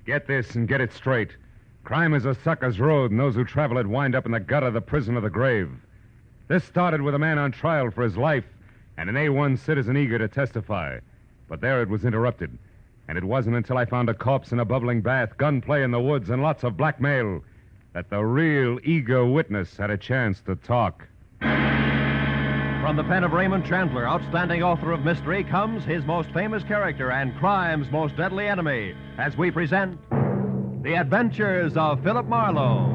Get this and get it straight. Crime is a sucker's road, and those who travel it wind up in the gutter, the prison, or the grave. This started with a man on trial for his life and an A1 citizen eager to testify. But there it was interrupted. And it wasn't until I found a corpse in a bubbling bath, gunplay in the woods, and lots of blackmail that the real eager witness had a chance to talk. From the pen of Raymond Chandler, outstanding author of mystery, comes his most famous character and crime's most deadly enemy, as we present The Adventures of Philip Marlowe.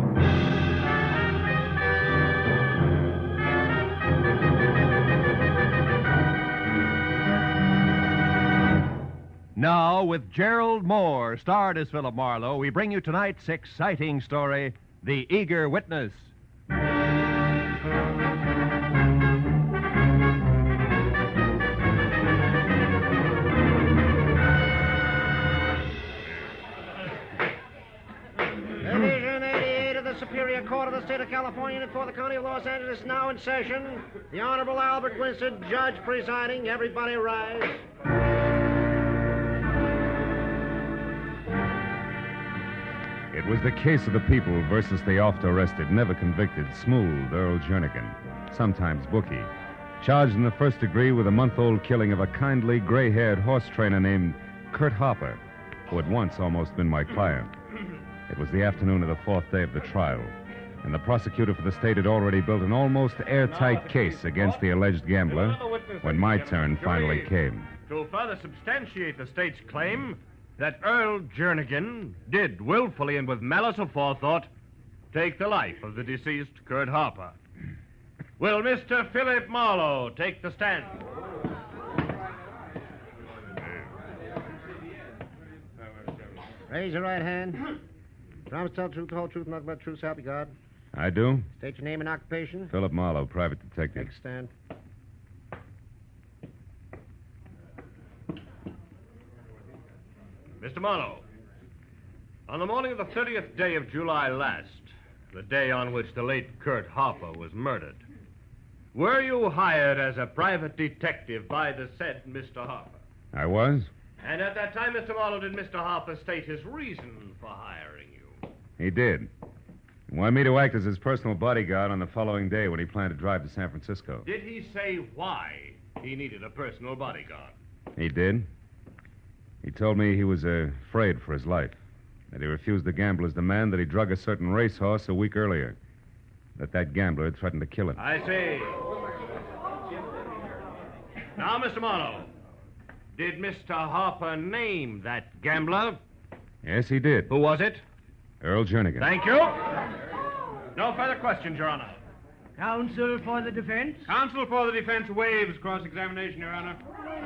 Now, with Gerald Moore, starred as Philip Marlowe, we bring you tonight's exciting story, The Eager Witness. Division 88 of the Superior Court of the State of California and for the County of Los Angeles is now in session. The Honorable Albert Winston, judge presiding. Everybody rise. It was the case of the people versus the oft-arrested, never convicted, smooth Earl Jernigan, sometimes bookie, charged in the first degree with a month-old killing of a kindly, gray-haired horse trainer named Kurt Harper, who had once almost been my client. It was the afternoon of the fourth day of the trial, and the prosecutor for the state had already built an almost airtight case against the alleged gambler when my turn finally came. To further substantiate the state's claim that Earl Jernigan did willfully and with malice aforethought take the life of the deceased Kurt Harper. Will Mr. Philip Marlowe take the stand? Raise your right hand. Promise to tell the truth, the whole truth, nothing but the truth, so help you God. I do? State your name and occupation. Philip Marlowe, private detective. Take a stand. Mr. Marlowe, on the morning of the 30th day of July last, the day on which the late Kurt Harper was murdered, were you hired as a private detective by the said Mr. Harper? I was? And at that time, Mr. Marlowe, did Mr. Harper state his reason for hiring you? He did. He wanted me to act as his personal bodyguard on the following day when he planned to drive to San Francisco. Did he say why he needed a personal bodyguard? He did. He told me he was afraid for his life, that he refused the gambler's demand that he drug a certain racehorse a week earlier, that gambler had threatened to kill him. I see. Now, Mr. Marlowe, did Mr. Harper name that gambler? Yes, he did. Who was it? Earl Jernigan. Thank you. No further questions, Your Honor. Counsel for the defense. Counsel for the defense waives cross-examination, Your Honor.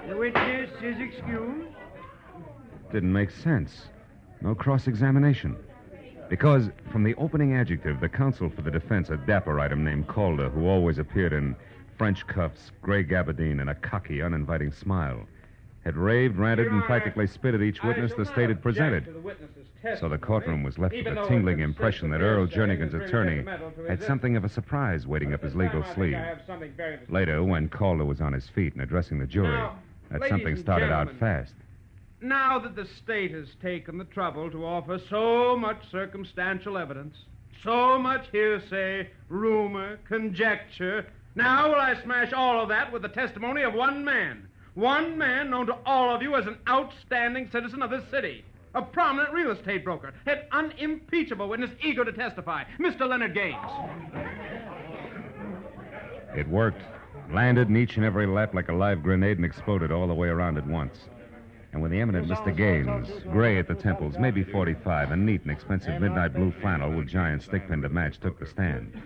The witness is excused. Didn't make sense. No cross-examination. Because from the opening adjective, the counsel for the defense, a dapper item named Calder, who always appeared in French cuffs, gray gabardine, and a cocky, uninviting smile, had raved, ranted, and practically spit at each witness the state had presented. So the courtroom was left with a tingling impression that Earl Jernigan's attorney had something of a surprise waiting up his legal sleeve. Later, when Calder was on his feet and addressing the jury, that something started out fast. Now that the state has taken the trouble to offer so much circumstantial evidence, so much hearsay, rumor, conjecture, now will I smash all of that with the testimony of one man. One man known to all of you as an outstanding citizen of this city. A prominent real estate broker. An unimpeachable witness eager to testify. Mr. Leonard Gaines. It worked. Landed in each and every lap like a live grenade and exploded all the way around at once. And when the eminent Mr. Gaines, gray at the temples, maybe 45, and neat and expensive midnight blue flannel with giant stick-pin to match, took the stand,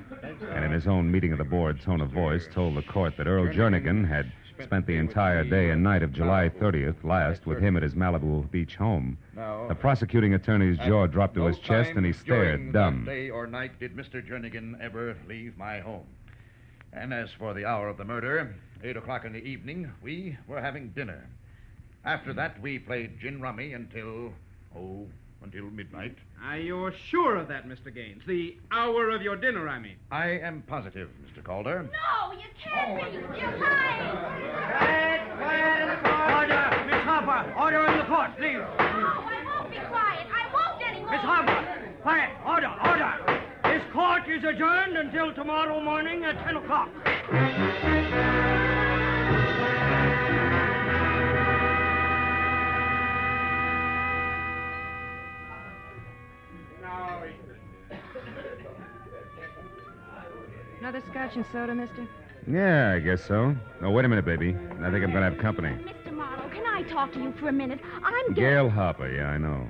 and in his own meeting of the board tone of voice told the court that Earl Jernigan had spent the entire day and night of July 30th last with him at his Malibu Beach home, the prosecuting attorney's jaw dropped to his chest and he stared dumb. Day or night did Mr. Jernigan ever leave my home. And as for the hour of the murder, 8 o'clock in the evening, we were having dinner. After that, we played gin rummy until midnight. Are you sure of that, Mr. Gaines? The hour of your dinner, I mean. I am positive, Mr. Calder. No, you can't be. You're lying. Order, Miss Harper. Order in the court, please. No, I won't be quiet. I won't Quiet. Order. This court is adjourned until tomorrow morning at 10 o'clock. Another scotch and soda, mister? Yeah, I guess so. Oh, wait a minute, baby. I think I'm going to have company. Mr. Marlowe, can I talk to you for a minute? I'm Gail Harper, yeah, I know.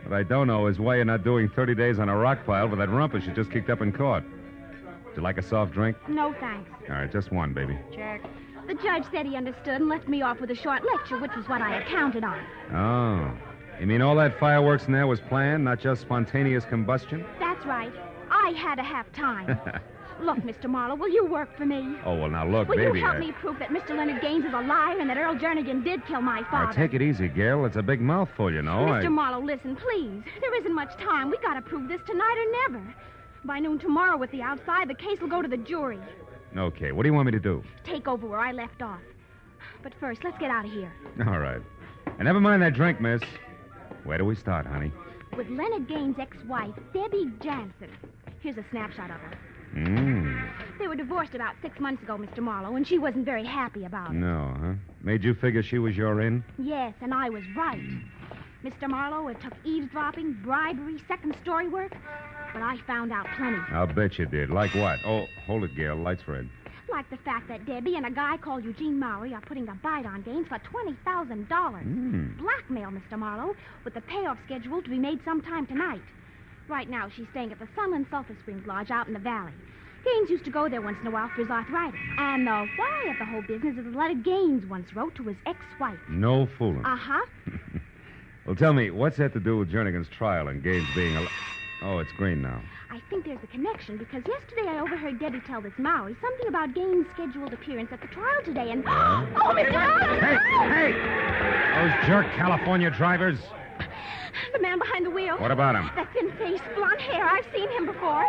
What I don't know is why you're not doing 30 days on a rock pile with that rumpus you just kicked up in court. Would you like a soft drink? No, thanks. All right, just one, baby. Check. The judge said he understood and left me off with a short lecture, which was what I had counted on. Oh. You mean all that fireworks in there was planned, not just spontaneous combustion? That's right. I had to have time. Look, Mr. Marlowe, will you work for me? Oh, well, now look, Will baby. you help me prove that Mr. Leonard Gaines is a liar and that Earl Jernigan did kill my father? Now, take it easy, Gail. It's a big mouthful, you know. Mr. Marlowe, listen, please. There isn't much time. We got to prove this tonight or never. By noon tomorrow with the outside, the case will go to the jury. Okay, what do you want me to do? Take over where I left off. But first, let's get out of here. All right. And never mind that drink, miss. Where do we start, honey? With Leonard Gaines' ex-wife, Debbie Jansen. Here's a snapshot of her. They were divorced about 6 months ago, Mr. Marlowe, and she wasn't very happy about it. No, huh? Made you figure she was your in? Yes, and I was right. Mr. Marlowe, it took eavesdropping, bribery, second-story work, but I found out plenty. I'll bet you did. Like what? Oh, hold it, Gail. Light's red. Like the fact that Debbie and a guy called Eugene Mowry are putting a bite on Gaines for $20,000. Blackmail, Mr. Marlowe, with the payoff scheduled to be made sometime tonight. Right now, she's staying at the Sunland Sulphur Springs Lodge out in the valley. Gaines used to go there once in a while for his arthritis. And the why of the whole business is a letter Gaines once wrote to his ex-wife. No fooling. Uh-huh. Well, tell me, what's that to do with Jernigan's trial and Gaines being a... Oh, it's green now. I think there's a connection because yesterday I overheard Debbie tell this Mowry something about Gaines' scheduled appearance at the trial today and... Yeah? Oh, Mr. Marlowe! Hey! Those jerk California drivers. The man behind the wheel. What about him? That thin face, blonde hair. I've seen him before.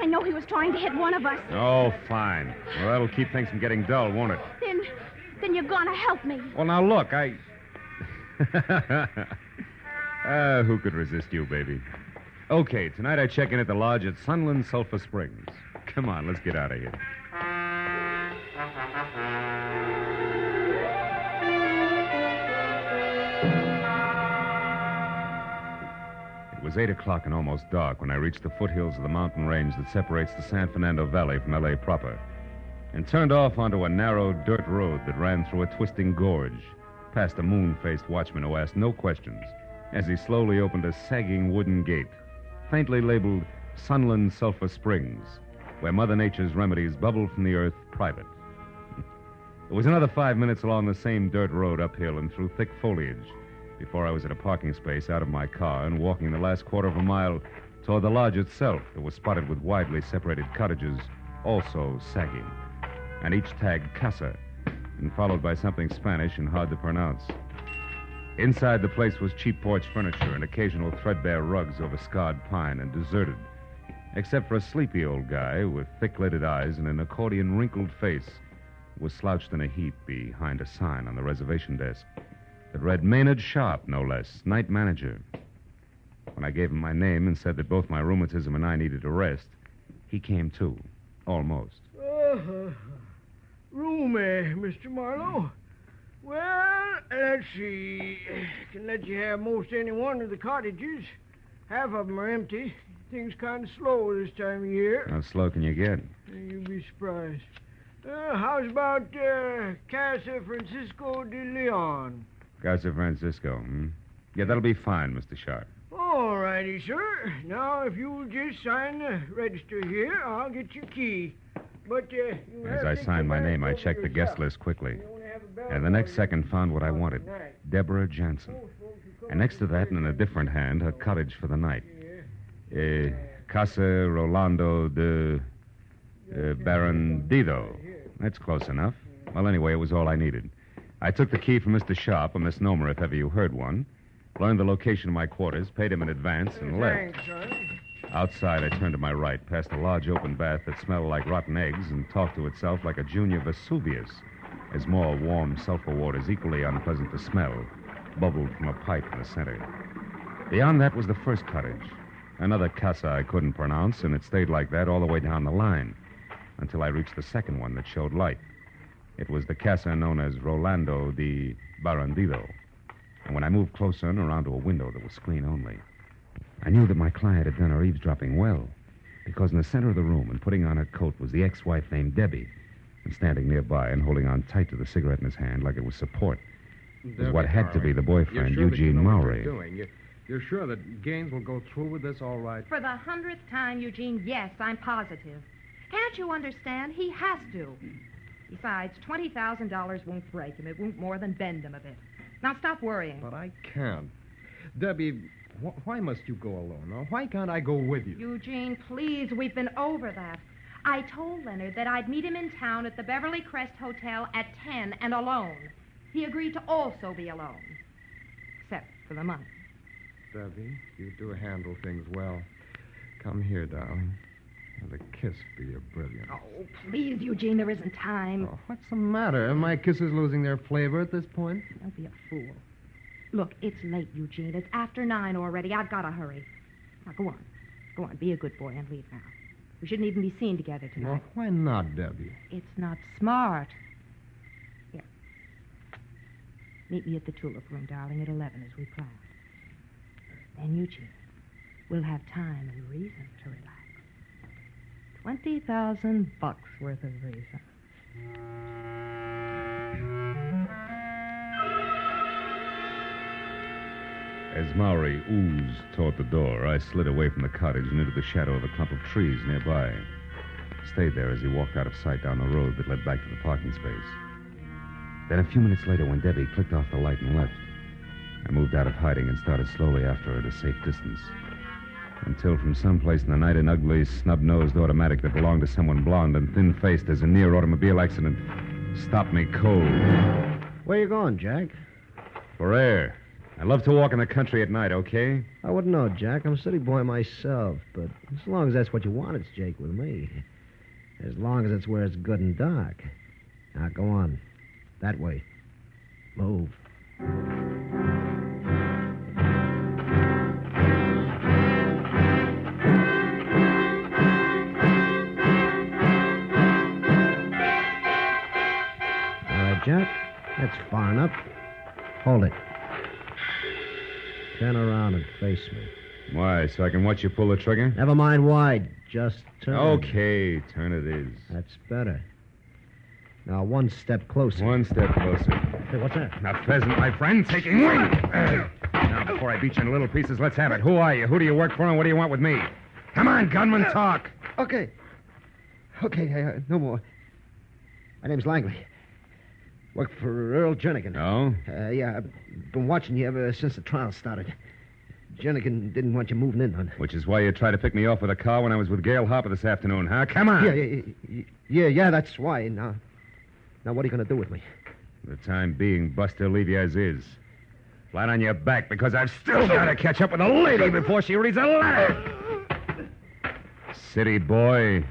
I know he was trying to hit one of us. Oh, fine. Well, that'll keep things from getting dull, won't it? Then you're gonna help me. Well, now, look, who could resist you, baby? Okay, tonight I check in at the lodge at Sunland Sulphur Springs. Come on, let's get out of here. It was 8 o'clock and almost dark when I reached the foothills of the mountain range that separates the San Fernando Valley from L.A. proper, and turned off onto a narrow dirt road that ran through a twisting gorge, past a moon-faced watchman who asked no questions as he slowly opened a sagging wooden gate, faintly labeled Sunland Sulphur Springs, where Mother Nature's remedies bubbled from the earth private. It was another 5 minutes along the same dirt road uphill and through thick foliage before I was at a parking space out of my car and walking the last quarter of a mile toward the lodge itself that was spotted with widely separated cottages, also sagging, and each tagged Casa, and followed by something Spanish and hard to pronounce. Inside the place was cheap porch furniture and occasional threadbare rugs over scarred pine and deserted, except for a sleepy old guy with thick-lidded eyes and an accordion-wrinkled face who was slouched in a heap behind a sign on the reservation desk that read Maynard Sharp, no less, night manager. When I gave him my name and said that both my rheumatism and I needed a rest, he came too, almost. Roomy, Mr. Marlowe. Well, let's see. Can let you have most any one of the cottages. Half of them are empty. Things kind of slow this time of year. How slow can you get? You'll be surprised. How's about Casa Francisco de Leon? Casa Francisco, Yeah, that'll be fine, Mr. Sharp. All righty, sir. Now, if you'll just sign the register here, I'll get your key. But as I signed my name, I checked the guest list quickly. And the next second found what I wanted. Deborah Jansen. And next to that, and in a different hand, her cottage for the night. Casa Rolando de Barandido. That's close enough. Well, anyway, it was all I needed. I took the key from Mr. Sharp, a misnomer if ever you heard one, learned the location of my quarters, paid him in advance, and left. Thanks, son. Outside, I turned to my right, past a large open bath that smelled like rotten eggs and talked to itself like a junior Vesuvius, as more warm sulfur waters, equally unpleasant to smell, bubbled from a pipe in the center. Beyond that was the first cottage, another casa I couldn't pronounce, and it stayed like that all the way down the line until I reached the second one that showed light. It was the casa known as Rolando de Barandido. And when I moved closer and around to a window that was screen only, I knew that my client had done her eavesdropping well, because in the center of the room and putting on her coat was the ex-wife named Debbie, and standing nearby and holding on tight to the cigarette in his hand like it was support was what had to be the boyfriend, You're sure Eugene that you know what Maury. you're doing? You're sure that Gaines will go through with this all right? For the 100th time, Eugene, yes, I'm positive. Can't you understand? He has to. Besides, $20,000 won't break him. It won't more than bend him a bit. Now stop worrying. But I can't. Debbie, why must you go alone? Or why can't I go with you? Eugene, please, we've been over that. I told Leonard that I'd meet him in town at the Beverly Crest Hotel at 10 and alone. He agreed to also be alone. Except for the money. Debbie, you do handle things well. Come here, darling. And a kiss be a brilliant. Oh, please, Eugene, there isn't time. Oh, what's the matter? Are my kisses losing their flavor at this point? Don't be a fool. Look, it's late, Eugene. It's after 9 already. I've got to hurry. Now, go on. Go on, be a good boy and leave now. We shouldn't even be seen together tonight. Well, why not, Debbie? It's not smart. Here. Meet me at the Tulip Room, darling, at 11 as we planned. Then, Eugene, we'll have time and reason to relax. $20,000 worth of reason. As Maury oozed toward the door, I slid away from the cottage and into the shadow of a clump of trees nearby. Stayed there as he walked out of sight down the road that led back to the parking space. Then a few minutes later, when Debbie clicked off the light and left, I moved out of hiding and started slowly after her at a safe distance. Until from someplace in the night, an ugly, snub-nosed automatic that belonged to someone blonde and thin-faced as a near automobile accident stopped me cold. Where you going, Jack? For air. I love to walk in the country at night, okay? I wouldn't know, Jack. I'm a city boy myself, but as long as that's what you want, it's Jake with me. As long as it's where it's good and dark. Now, go on. That way. Move. Jack, that's far enough. Hold it. Turn around and face me. Why, so I can watch you pull the trigger? Never mind why. Just turn. Okay, turn it is. That's better. Now, one step closer. One step closer. Hey, what's that? Now, pheasant, my friend, taking wing. Now, before I beat you in little pieces, let's have it. Who are you? Who do you work for, and what do you want with me? Come on, gunman, talk. Okay. Okay, no more. My name's Langley. Work for Earl Jernigan. Oh? Yeah, I've been watching you ever since the trial started. Jernigan didn't want you moving in, hon. Which is why you tried to pick me off with a car when I was with Gail Harper this afternoon, huh? Come on. Yeah, that's why. Now, what are you going to do with me? For the time being, Buster, leave you as is. Flat on your back, because I've still got to catch up with a lady before she reads a letter. City boy.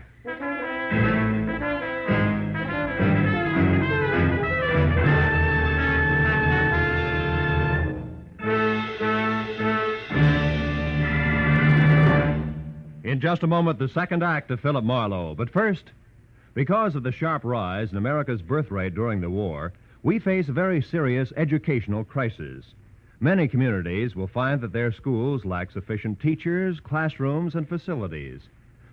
In just a moment, the second act of Philip Marlowe. But first, because of the sharp rise in America's birth rate during the war, we face a very serious educational crisis. Many communities will find that their schools lack sufficient teachers, classrooms, and facilities.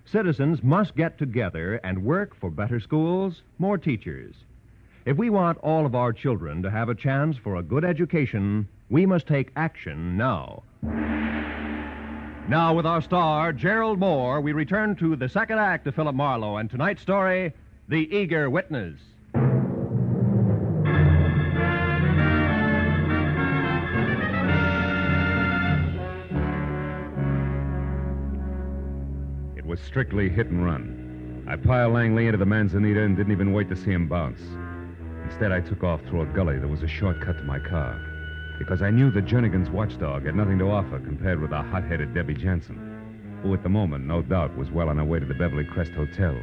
Citizens must get together and work for better schools, more teachers. If we want all of our children to have a chance for a good education, we must take action now. Now, with our star, Gerald Moore, we return to the second act of Philip Marlowe and tonight's story, The Eager Witness. It was strictly hit and run. I piled Langley into the Manzanita and didn't even wait to see him bounce. Instead, I took off through a gully that was a shortcut to my car, because I knew that Jernigan's watchdog had nothing to offer compared with the hot-headed Debbie Jansen, who at the moment, no doubt, was well on her way to the Beverly Crest Hotel,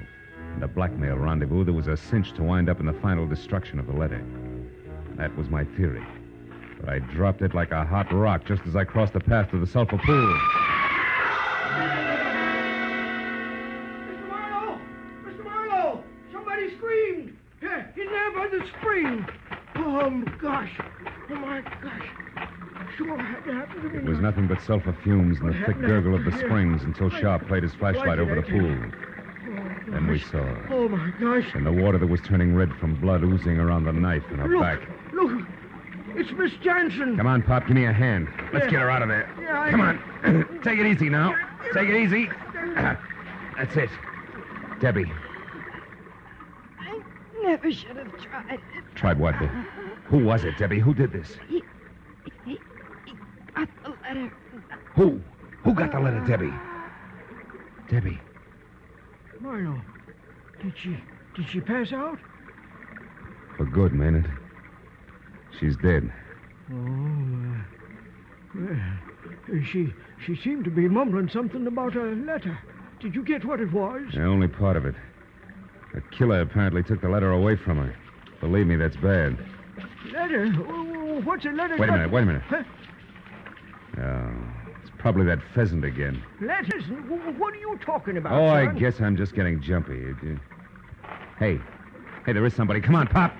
and a blackmail rendezvous that was a cinch to wind up in the final destruction of the letter. That was my theory. But I dropped it like a hot rock just as I crossed the path to the sulfur pool. Mr. Marlowe! Mr. Marlowe! Somebody screamed! Yeah, in there by the spring. Oh, gosh. Oh, my gosh. Sure had to happen to me. It was nothing but sulfur fumes and the thick gurgle of the springs until Sharp played his flashlight over the pool. Then we saw her. Oh, my gosh. And the water that was turning red from blood oozing around the knife in her back. Look. It's Miss Jansen. Come on, Pop, give me a hand. Let's get her out of there. Yeah, Come on. Take it easy now. Take it easy. That's it. Debbie. I never should have tried. Tried what? Who was it, Debbie? Who did this? He got the letter. Who? Who got the letter, Debbie? Debbie. Marlowe, did she pass out? For good, Maynard. She's dead. Oh, she seemed to be mumbling something about a letter. Did you get what it was? Yeah, only part of it. The killer apparently took the letter away from her. Believe me, that's bad. Letter? What's a letter? Wait a minute. Huh? Oh, it's probably that pheasant again. Letters? What are you talking about, Oh, I son? guess I'm just getting jumpy. Hey, there is somebody. Come on, Pop.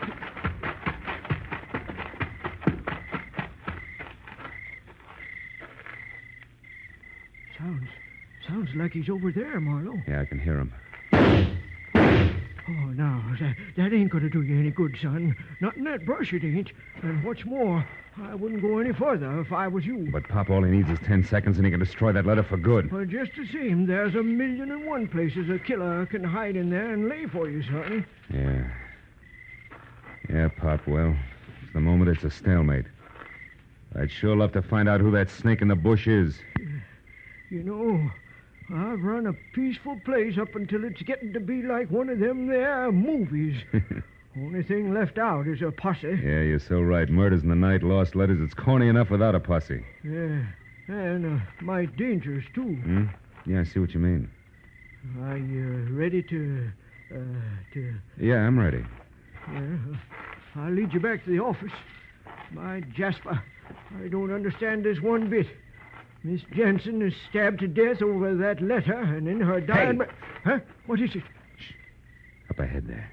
Sounds like he's over there, Marlowe. Yeah, I can hear him. Oh, no, that ain't going to do you any good, son. Not in that brush, it ain't. And what's more, I wouldn't go any further if I was you. But Pop, all he needs is 10 seconds and he can destroy that letter for good. Well, just the same, there's 1,000,001 places a killer can hide in there and lay for you, son. Yeah, Pop, well, for the moment it's a stalemate. I'd sure love to find out who that snake in the bush is. You know, I've run a peaceful place up until it's getting to be like one of them there movies. Only thing left out is a posse. Yeah, you're so right. Murders in the night, lost letters. It's corny enough without a posse. Yeah, and might dangerous, too. Yeah, I see what you mean. Are you ready to... Yeah, I'm ready. Yeah, I'll lead you back to the office. My Jasper, I don't understand this one bit. Miss Jensen is stabbed to death over that letter, and in her dying... Hey! Huh? What is it? Shh. Up ahead there.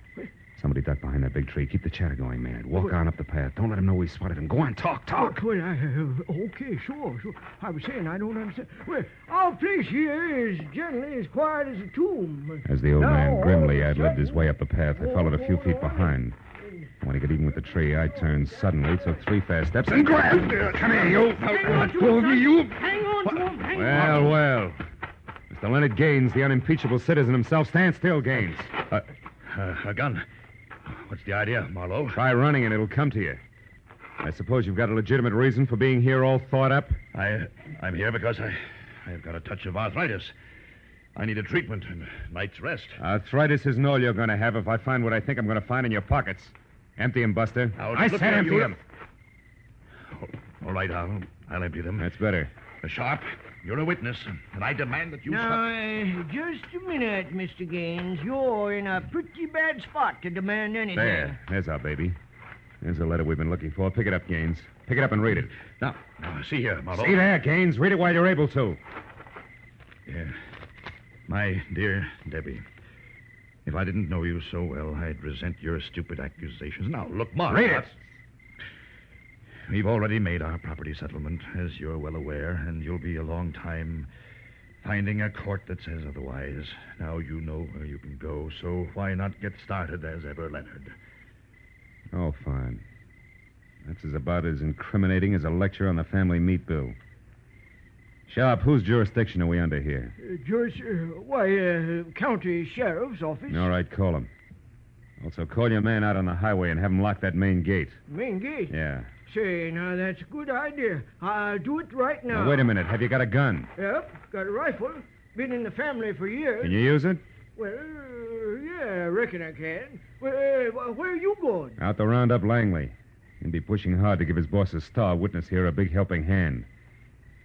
Somebody ducked behind that big tree. Keep the chatter going, Maynard. Walk on up the path. Don't let him know we spotted him. Go on, talk. Well, okay, sure. I was saying I don't understand. Well, our place here is generally as quiet as a tomb. As the old man grimly ad-libbed his way up the path, I followed a few feet behind. When he got even with the tree, I turned suddenly, took 3 fast steps, and grabbed. Come here, you. Hang on to him. Hang on. Well. Mr. Leonard Gaines, the unimpeachable citizen himself. Stand still, Gaines. A gun. What's the idea, Marlowe? Try running and it'll come to you. I suppose you've got a legitimate reason for being here all thought up? I'm here because I've got a touch of arthritis. I need a treatment and a night's rest. Arthritis isn't all you're going to have if I find what I think I'm going to find in your pockets. Empty them, Buster. I said empty them. All right, I'll empty them. That's better. Sharp, you're a witness, and I demand that you... Now, just a minute, Mr. Gaines. You're in a pretty bad spot to demand anything. There's our baby. There's the letter we've been looking for. Pick it up, Gaines. Pick it up and read it. Now see here, Marlowe. See there, Gaines. Read it while you're able to. Yeah. My dear Debbie, if I didn't know you so well, I'd resent your stupid accusations. Now, look, Marlowe. Read it. We've already made our property settlement, as you're well aware, and you'll be a long time finding a court that says otherwise. Now you know where you can go, so why not get started as ever, Leonard? Oh, fine. That's about as incriminating as a lecture on the family meat bill. Sharp, whose jurisdiction are we under here? County Sheriff's Office. All right, call him. Also, call your man out on the highway and have him lock that main gate. Main gate? Yeah. Say, now, that's a good idea. I'll do it right now. Now, wait a minute. Have you got a gun? Yep, got a rifle. Been in the family for years. Can you use it? Well, yeah, I reckon I can. Well, where are you going? Out to round up Langley. He'll be pushing hard to give his boss, a star witness here, a big helping hand.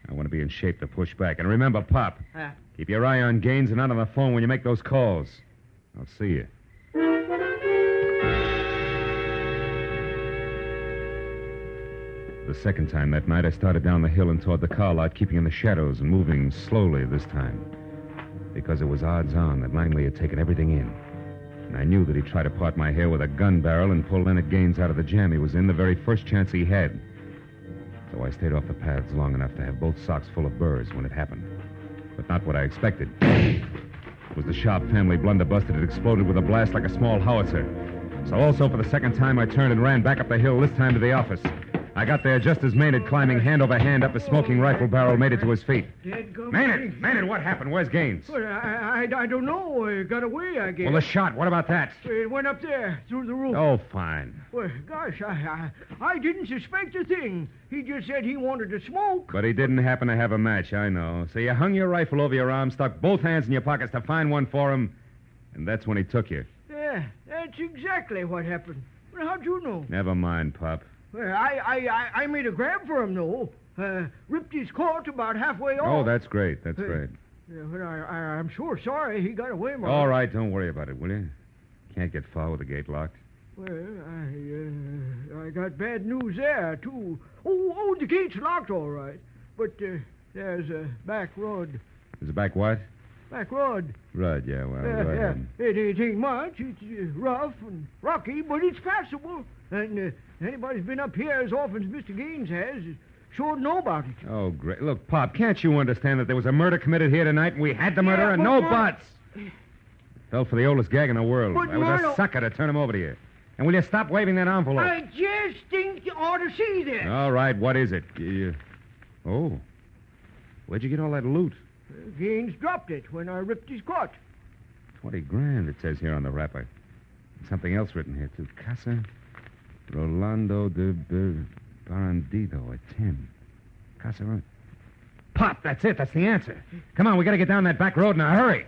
I want to be in shape to push back. And remember, Pop, keep your eye on Gaines and not on the phone when you make those calls. I'll see you. The second time that night, I started down the hill and toward the car lot, keeping in the shadows and moving slowly this time. Because it was odds on that Langley had taken everything in. And I knew that he'd try to part my hair with a gun barrel and pull Leonard Gaines out of the jam he was in the very first chance he had. So I stayed off the paths long enough to have both socks full of burrs when it happened. But not what I expected. It was the Sharp family blunderbuss that had exploded with a blast like a small howitzer. So also for the second time, I turned and ran back up the hill, this time to the office. I got there just as Maynard, climbing hand over hand up a smoking rifle barrel, made it to his feet. Maynard, what happened? Where's Gaines? Well, I don't know. He got away, I guess. Well, the shot, what about that? It went up there, through the roof. Oh, fine. Well, gosh, I didn't suspect a thing. He just said he wanted to smoke. But he didn't happen to have a match, I know. So you hung your rifle over your arm, stuck both hands in your pockets to find one for him, and that's when he took you. Yeah, that's exactly what happened. Well, how'd you know? Never mind, Pop. Well, I made a grab for him, though. Ripped his coat about halfway off. Oh, that's great. That's great. Yeah, but I'm sure sorry he got away, Mark. All right, don't worry about it, will you? Can't get far with the gate locked. Well, I got bad news there, too. Oh, the gate's locked, all right. But there's a back road. There's a back what? Back road. Right, yeah, well, go ahead. It ain't much. It's rough and rocky, but it's passable. And anybody's been up here as often as Mr. Gaines has sure know about it. Oh, great. Look, Pop, can't you understand that there was a murder committed here tonight and we had the murderer? but No buts. Fell for the oldest gag in the world. But I was a sucker to turn him over to you. And will you stop waving that envelope? I just think you ought to see this. All right, what is it? Oh. Where'd you get all that loot? Gaines dropped it when I ripped his coat. $20,000, it says here on the wrapper. And something else written here, too. Casa Rolando de Barandito at 10. Casa... Pop, that's it. That's the answer. Come on, we got to get down that back road in a hurry.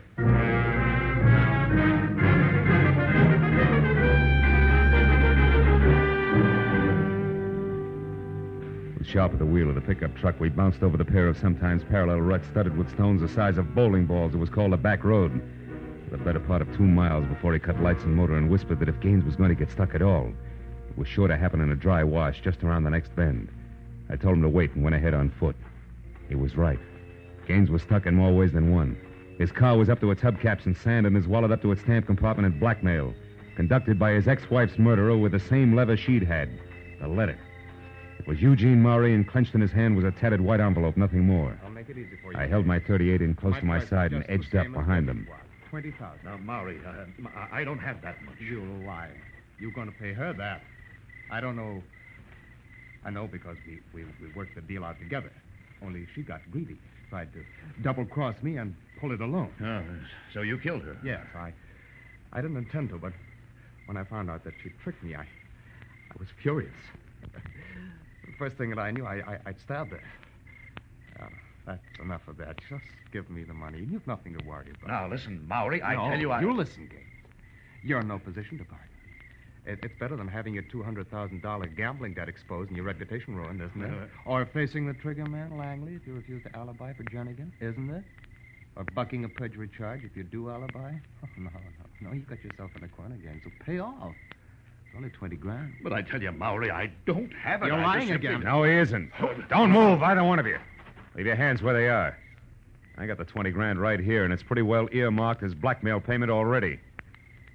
With Sharp at the wheel of the pickup truck, we bounced over the pair of sometimes parallel ruts studded with stones the size of bowling balls. It was called a back road. For the better part of 2 miles before he cut lights and motor and whispered that if Gaines was going to get stuck at all, it was sure to happen in a dry wash just around the next bend. I told him to wait and went ahead on foot. He was right. Gaines was stuck in more ways than one. His car was up to its hubcaps in sand and his wallet up to its stamp compartment in blackmail, conducted by his ex-wife's murderer with the same lever she'd had, the letter. It was Eugene Maury, and clenched in his hand was a tattered white envelope, nothing more. I'll make it easy for you. I held my .38 in close to my side and edged up behind him. 20,000. Now, Maury, I don't have that much. You lie. You're going to pay her that. I don't know. I know because we worked the deal out together. Only she got greedy. Tried to double-cross me and pull it alone. Oh, so you killed her? Yes, I didn't intend to, but when I found out that she tricked me, I was furious. The first thing that I knew, I'd stabbed her. That's enough of that. Just give me the money. You've nothing to worry about. Now, listen, Maury, I tell you, You listen, Gaines. You're in no position to bargain. It's better than having your $200,000 gambling debt exposed and your reputation ruined, isn't it? Or facing the trigger man, Langley, if you refuse to alibi for Jernigan, isn't it? Or bucking a perjury charge if you do alibi? Oh, no. You got yourself in a corner, Gaines, so pay off. It's only $20,000. But I tell you, Maury, I don't have it. You're I lying just simply- again. No, he isn't. Don't move, either one of you. Leave your hands where they are. I got the $20,000 right here, and it's pretty well earmarked as blackmail payment already.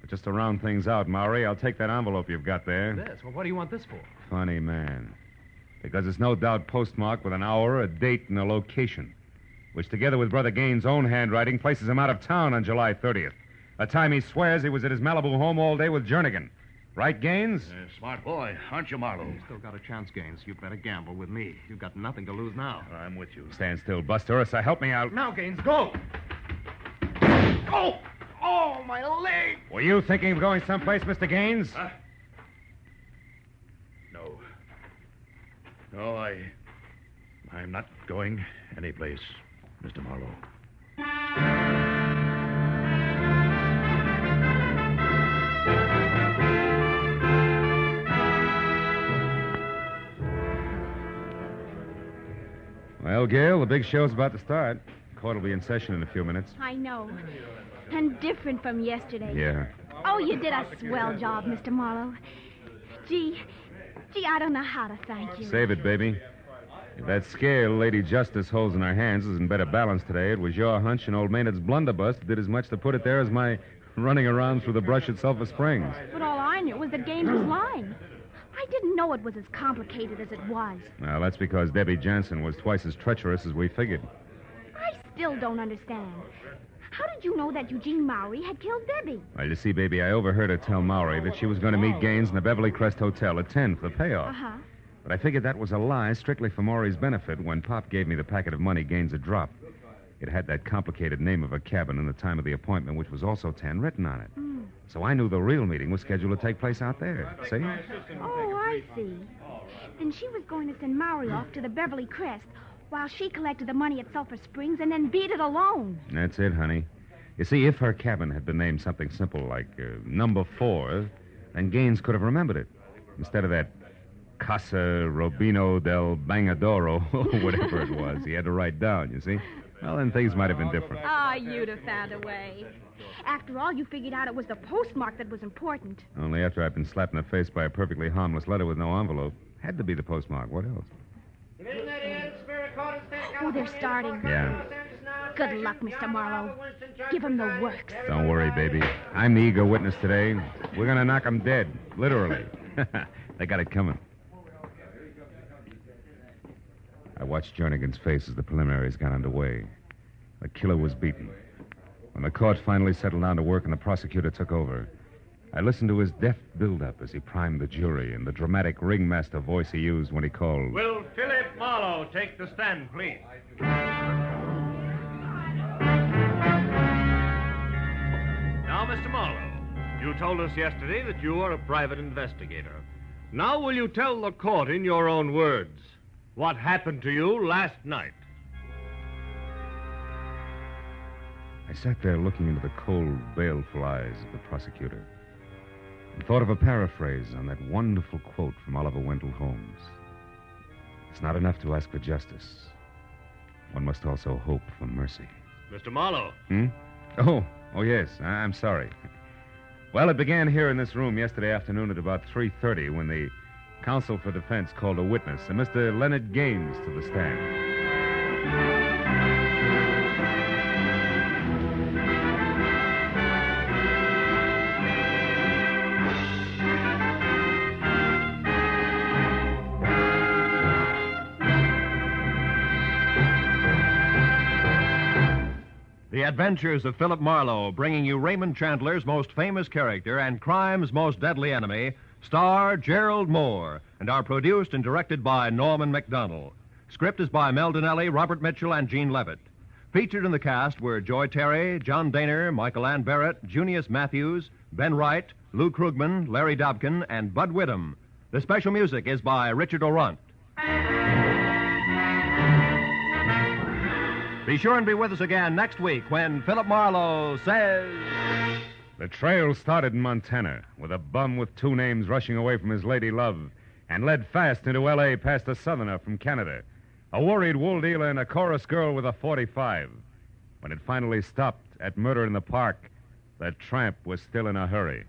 But just to round things out, Maury, I'll take that envelope you've got there. This? Well, what do you want this for? Funny man. Because it's no doubt postmarked with an hour, a date, and a location, which together with Brother Gaines' own handwriting places him out of town on July 30th, a time he swears he was at his Malibu home all day with Jernigan. Right, Gaines? Smart boy, aren't you, Marlowe? You still got a chance, Gaines. You better gamble with me. You've got nothing to lose now. I'm with you. Stand still, Buster, or so help me out. Now, Gaines, go! Oh! Oh, my leg! Were you thinking of going someplace, Mr. Gaines? No. No, I'm not going anyplace, Mr. Marlowe. Well, Gail, the big show's about to start. Court will be in session in a few minutes. I know. And different from yesterday. Yeah. Oh, you did a swell job, Mr. Marlowe. Gee, Gee, I don't know how to thank you. Save it, baby. If that scale Lady Justice holds in her hands is in better balance today, it was your hunch and old Maynard's blunderbuss that did as much to put it there as my running around through the brush at Sulphur Springs. But all I knew was that Gaines was lying. I didn't know it was as complicated as it was. Well, that's because Debbie Jansen was twice as treacherous as we figured. I still don't understand. How did you know that Eugene Maury had killed Debbie? Well, you see, baby, I overheard her tell Maury that she was going to meet Gaines in the Beverly Crest Hotel at 10 for the payoff. Uh-huh. But I figured that was a lie strictly for Maury's benefit when Pop gave me the packet of money Gaines had dropped. It had that complicated name of a cabin and the time of the appointment, which was also 10 written on it. So I knew the real meeting was scheduled to take place out there. See? Oh, I see. Then she was going to send Maury off to the Beverly Crest while she collected the money at Sulphur Springs and then beat it alone. That's it, honey. You see, if her cabin had been named something simple like Number 4, then Gaines could have remembered it. Instead of that Casa Robino del Bangadoro, or whatever it was, he had to write down, you see? Well, then things might have been different. Ah, you'd have found a way. After all, you figured out it was the postmark that was important. Only after I'd been slapped in the face by a perfectly harmless letter with no envelope. Had to be the postmark. What else? Oh, they're starting. Yeah. Good luck, Mr. Marlowe. Give him the works. Don't worry, baby. I'm the eager witness today. We're going to knock them dead. Literally. They got it coming. I watched Jernigan's face as the preliminaries got underway. The killer was beaten. When the court finally settled down to work and the prosecutor took over, I listened to his deft build-up as he primed the jury and the dramatic ringmaster voice he used when he called. Will Philip Marlowe take the stand, please? Now, Mr. Marlowe, you told us yesterday that you are a private investigator. Now, will you tell the court in your own words what happened to you last night? I sat there looking into the cold, baleful eyes of the prosecutor and thought of a paraphrase on that wonderful quote from Oliver Wendell Holmes. It's not enough to ask for justice. One must also hope for mercy. Mr. Marlowe. Oh, yes. I'm sorry. Well, it began here in this room yesterday afternoon at about 3:30 when the counsel for defense called a witness, Mr. Leonard Gaines, to the stand. The Adventures of Philip Marlowe, bringing you Raymond Chandler's most famous character and crime's most deadly enemy, star Gerald Moore, and are produced and directed by Norman MacDonald. Script is by Mel Donnelly, Robert Mitchell, and Gene Levitt. Featured in the cast were Joy Terry, John Daner, Michael Ann Barrett, Junius Matthews, Ben Wright, Lou Krugman, Larry Dobkin, and Bud Whittam. The special music is by Richard Orant. Be sure and be with us again next week when Philip Marlowe says... The trail started in Montana with a bum with two names rushing away from his lady love and led fast into L.A. past a southerner from Canada, a worried wool dealer and a chorus girl with a .45. When it finally stopped at Murder in the Park, the tramp was still in a hurry.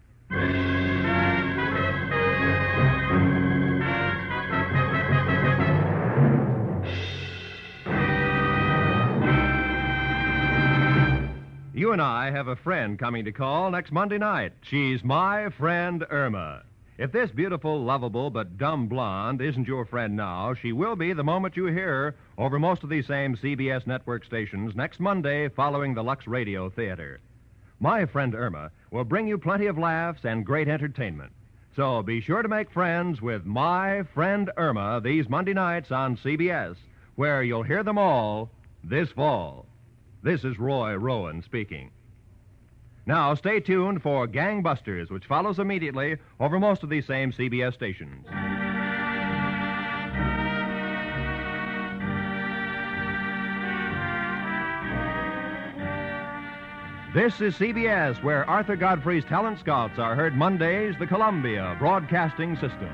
You and I have a friend coming to call next Monday night. She's my friend Irma. If this beautiful, lovable, but dumb blonde isn't your friend now, she will be the moment you hear her over most of these same CBS network stations next Monday following the Lux Radio Theater. My friend Irma will bring you plenty of laughs and great entertainment. So be sure to make friends with my friend Irma these Monday nights on CBS, where you'll hear them all this fall. This is Roy Rowan speaking. Now, stay tuned for Gangbusters, which follows immediately over most of these same CBS stations. This is CBS, where Arthur Godfrey's Talent Scouts are heard Mondays, the Columbia Broadcasting System.